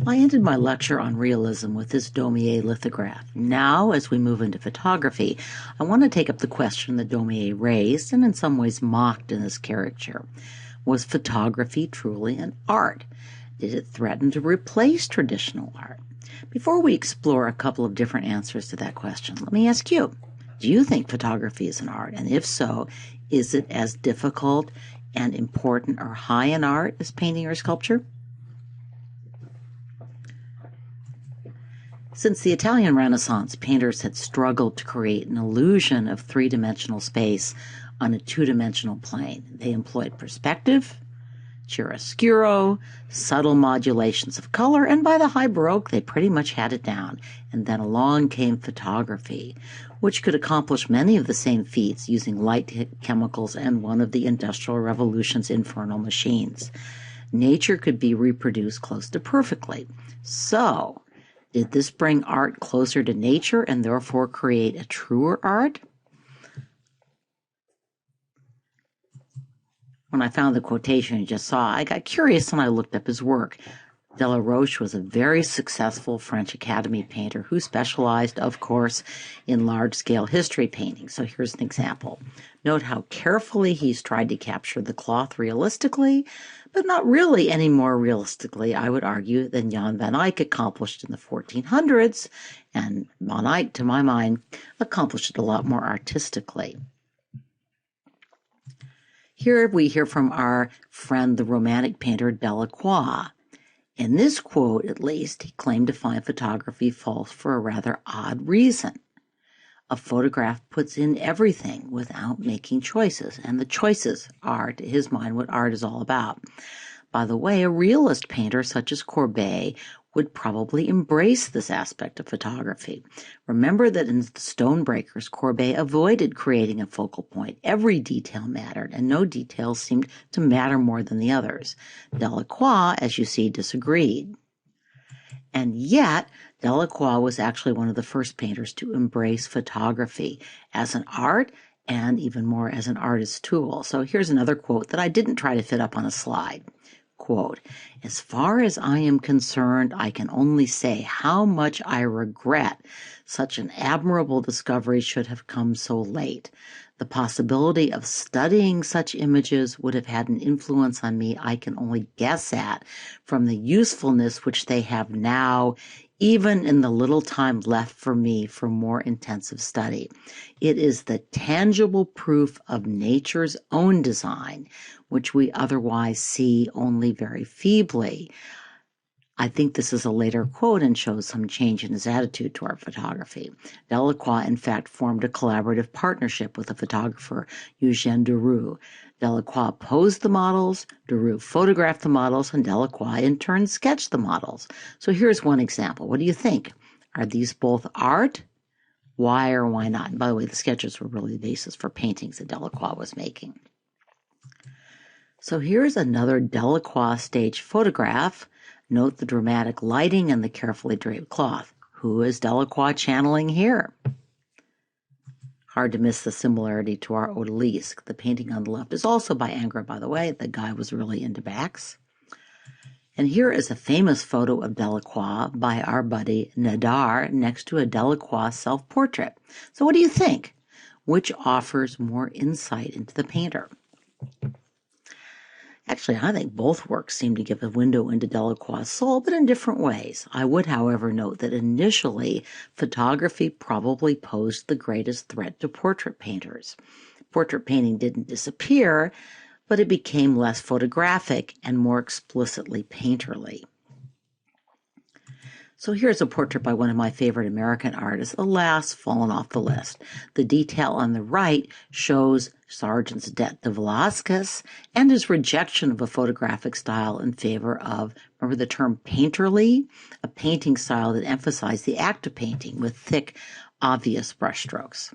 I ended my lecture on realism with this Daumier lithograph. Now, as we move into photography, I want to take up the question that Daumier raised and in some ways mocked in this caricature. Was photography truly an art? Did it threaten to replace traditional art? Before we explore a couple of different answers to that question, let me ask you, do you think photography is an art? And if so, is it as difficult and important or high in art as painting or sculpture? Since the Italian Renaissance, painters had struggled to create an illusion of three-dimensional space on a two-dimensional plane. They employed perspective, chiaroscuro, subtle modulations of color, and by the High Baroque, they pretty much had it down. And then along came photography, which could accomplish many of the same feats using light chemicals and one of the Industrial Revolution's infernal machines. Nature could be reproduced close to perfectly. So, did this bring art closer to nature and therefore create a truer art? When I found the quotation you just saw, I got curious and I looked up his work. Delaroche was a very successful French Academy painter who specialized, of course, in large-scale history painting. So here's an example. Note how carefully he's tried to capture the cloth realistically, but not really any more realistically, I would argue, than Jan van Eyck accomplished in the 1400s, and van Eyck, to my mind, accomplished it a lot more artistically. Here we hear from our friend, the Romantic painter Delacroix. In this quote, at least, he claimed to find photography false for a rather odd reason. A photograph puts in everything without making choices, and the choices are, to his mind, what art is all about. By the way, a realist painter such as Courbet would probably embrace this aspect of photography. Remember that in the Stonebreakers, Courbet avoided creating a focal point. Every detail mattered, and no details seemed to matter more than the others. Delacroix, as you see, disagreed. And yet, Delacroix was actually one of the first painters to embrace photography as an art and even more as an artist's tool. So here's another quote that I didn't try to fit up on a slide. Quote, "As far as I am concerned, I can only say how much I regret such an admirable discovery should have come so late. The possibility of studying such images would have had an influence on me I can only guess at from the usefulness which they have now, even in the little time left for me for more intensive study. It is the tangible proof of nature's own design, which we otherwise see only very feebly." I think this is a later quote and shows some change in his attitude toward photography. Delacroix, in fact, formed a collaborative partnership with the photographer Eugène Duroux. Delacroix posed the models, Duroux photographed the models, and Delacroix in turn sketched the models. So here's one example. What do you think? Are these both art? Why or why not? And by the way, the sketches were really the basis for paintings that Delacroix was making. So here's another Delacroix stage photograph. Note the dramatic lighting and the carefully draped cloth. Who is Delacroix channeling here? Hard to miss the similarity to our Odalisque. The painting on the left is also by Ingres, by the way. The guy was really into backs. And here is a famous photo of Delacroix by our buddy Nadar next to a Delacroix self-portrait. So what do you think? Which offers more insight into the painter? Actually, I think both works seem to give a window into Delacroix's soul, but in different ways. I would, however, note that initially, photography probably posed the greatest threat to portrait painters. Portrait painting didn't disappear, but it became less photographic and more explicitly painterly. So here's a portrait by one of my favorite American artists, alas, fallen off the list. The detail on the right shows Sargent's debt to Velázquez and his rejection of a photographic style in favor of, remember the term painterly? A painting style that emphasized the act of painting with thick, obvious brushstrokes.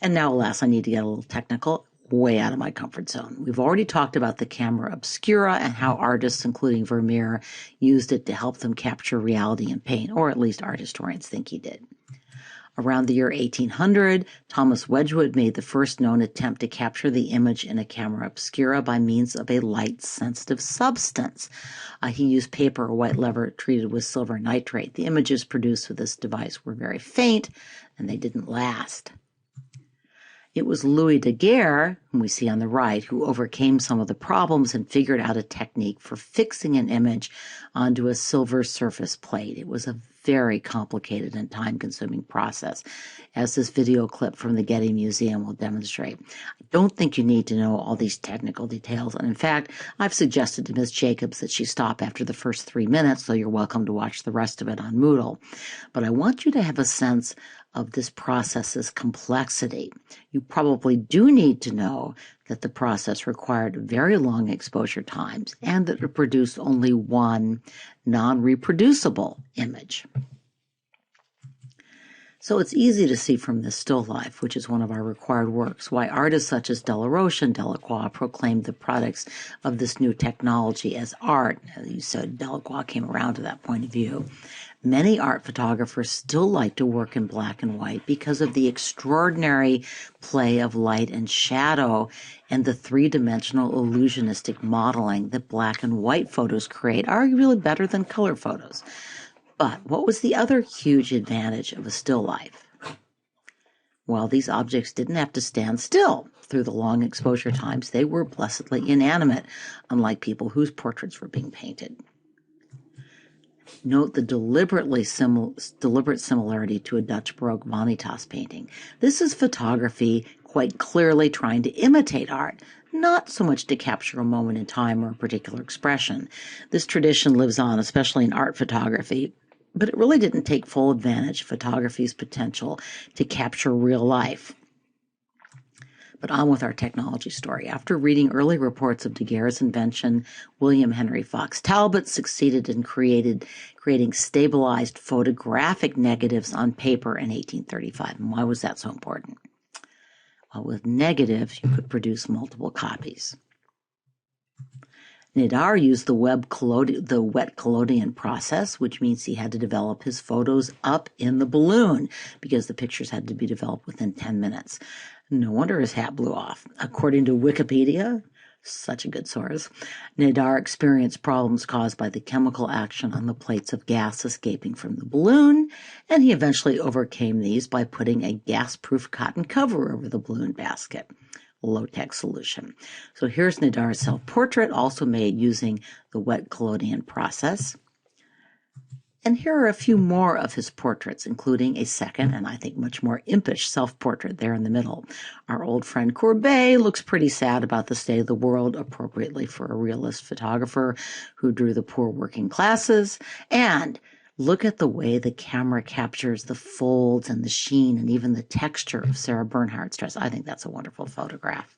And now, alas, I need to get a little technical. Way out of my comfort zone. We've already talked about the Camera Obscura and how artists, including Vermeer, used it to help them capture reality in paint, or at least art historians think he did. Around the year 1800, Thomas Wedgwood made the first known attempt to capture the image in a camera obscura by means of a light-sensitive substance. He used paper or white leather treated with silver nitrate. The images produced with this device were very faint, and they didn't last. It was Louis Daguerre, whom we see on the right, who overcame some of the problems and figured out a technique for fixing an image onto a silver surface plate. It was a very complicated and time-consuming process, as this video clip from the Getty Museum will demonstrate. I don't think you need to know all these technical details, and in fact, I've suggested to Ms. Jacobs that she stop after the first 3 minutes, so you're welcome to watch the rest of it on Moodle. But I want you to have a sense of this process's complexity. You probably do need to know that the process required very long exposure times and that it produced only one non-reproducible image. So it's easy to see from this still life, which is one of our required works, why artists such as Delaroche and Delacroix proclaimed the products of this new technology as art. As you said, Delacroix came around to that point of view. Many art photographers still like to work in black and white because of the extraordinary play of light and shadow and the three-dimensional illusionistic modeling that black and white photos create, arguably better than color photos. But what was the other huge advantage of a still life? Well, these objects didn't have to stand still through the long exposure times. They were blessedly inanimate, unlike people whose portraits were being painted. Note the deliberate similarity to a Dutch Baroque Vanitas painting. This is photography quite clearly trying to imitate art, not so much to capture a moment in time or a particular expression. This tradition lives on, especially in art photography, but it really didn't take full advantage of photography's potential to capture real life. But on with our technology story. After reading early reports of Daguerre's invention, William Henry Fox Talbot succeeded in creating stabilized photographic negatives on paper in 1835. And why was that so important? Well, with negatives, you could produce multiple copies. Nadar used the wet collodion process, which means he had to develop his photos up in the balloon because the pictures had to be developed within 10 minutes. No wonder his hat blew off. According to Wikipedia, such a good source, Nadar experienced problems caused by the chemical action on the plates of gas escaping from the balloon, and he eventually overcame these by putting a gas-proof cotton cover over the balloon basket. Low-tech solution. So here's Nadar's self-portrait, also made using the wet collodion process. And here are a few more of his portraits, including a second and I think much more impish self-portrait there in the middle. Our old friend Courbet looks pretty sad about the state of the world, appropriately for a realist photographer who drew the poor working classes. And look at the way the camera captures the folds and the sheen and even the texture of Sarah Bernhardt's dress. I think that's a wonderful photograph.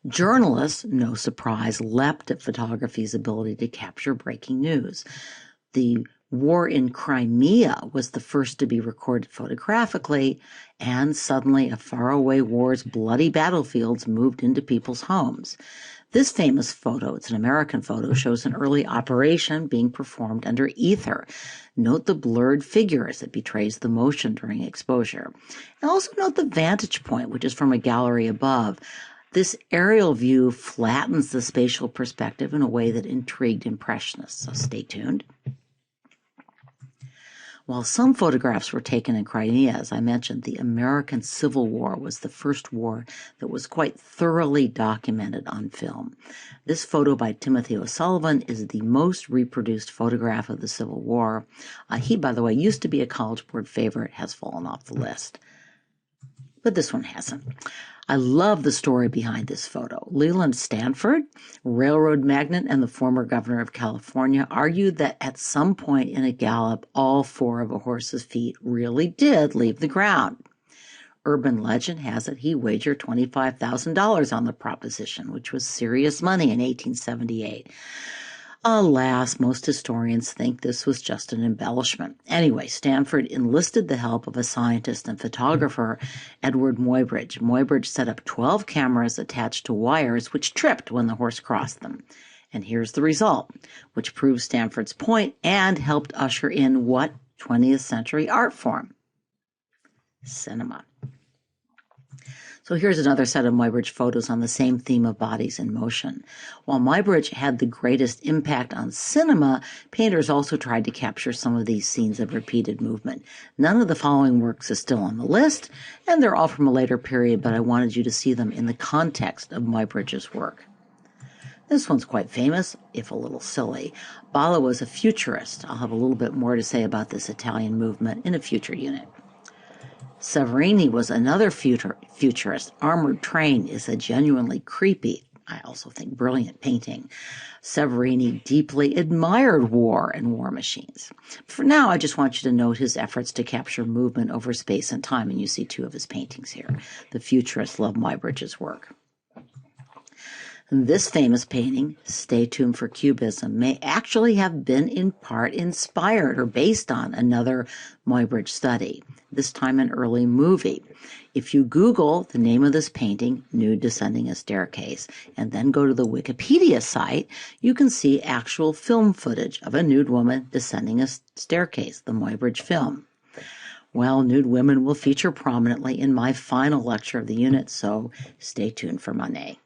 Journalists, no surprise, leapt at photography's ability to capture breaking news. The war in Crimea was the first to be recorded photographically, and suddenly a faraway war's bloody battlefields moved into people's homes. This famous photo, it's an American photo, shows an early operation being performed under ether. Note the blurred figures that betrays the motion during exposure. And also note the vantage point, which is from a gallery above. This aerial view flattens the spatial perspective in a way that intrigued impressionists, so stay tuned. While some photographs were taken in Crimea, as I mentioned, the American Civil War was the first war that was quite thoroughly documented on film. This photo by Timothy O'Sullivan is the most reproduced photograph of the Civil War. He, by the way, used to be a College Board favorite, has fallen off the list. But this one hasn't. I love the story behind this photo. Leland Stanford, railroad magnate and the former governor of California, argued that at some point in a gallop, all four of a horse's feet really did leave the ground. Urban legend has it he wagered $25,000 on the proposition, which was serious money in 1878. Alas, most historians think this was just an embellishment. Anyway, Stanford enlisted the help of a scientist and photographer, Eadweard Muybridge. Muybridge set up 12 cameras attached to wires which tripped when the horse crossed them. And here's the result, which proves Stanford's point and helped usher in what 20th century art form? cinema. So here's another set of Muybridge photos on the same theme of bodies in motion. While Muybridge had the greatest impact on cinema, painters also tried to capture some of these scenes of repeated movement. None of the following works is still on the list, and they're all from a later period, but I wanted you to see them in the context of Muybridge's work. This one's quite famous, if a little silly. Balla was a futurist. I'll have a little bit more to say about this Italian movement in a future unit. Severini was another futurist. Armored Train is a genuinely creepy, I also think brilliant painting. Severini deeply admired war and war machines. For now, I just want you to note his efforts to capture movement over space and time, and you see two of his paintings here. The futurists love Muybridge's work. This famous painting, Stay Tuned for Cubism, may actually have been in part inspired or based on another Muybridge study, this time an early movie. If you Google the name of this painting, Nude Descending a Staircase, and then go to the Wikipedia site, you can see actual film footage of a nude woman descending a staircase, the Muybridge film. Well, nude women will feature prominently in my final lecture of the unit, so stay tuned for Monet.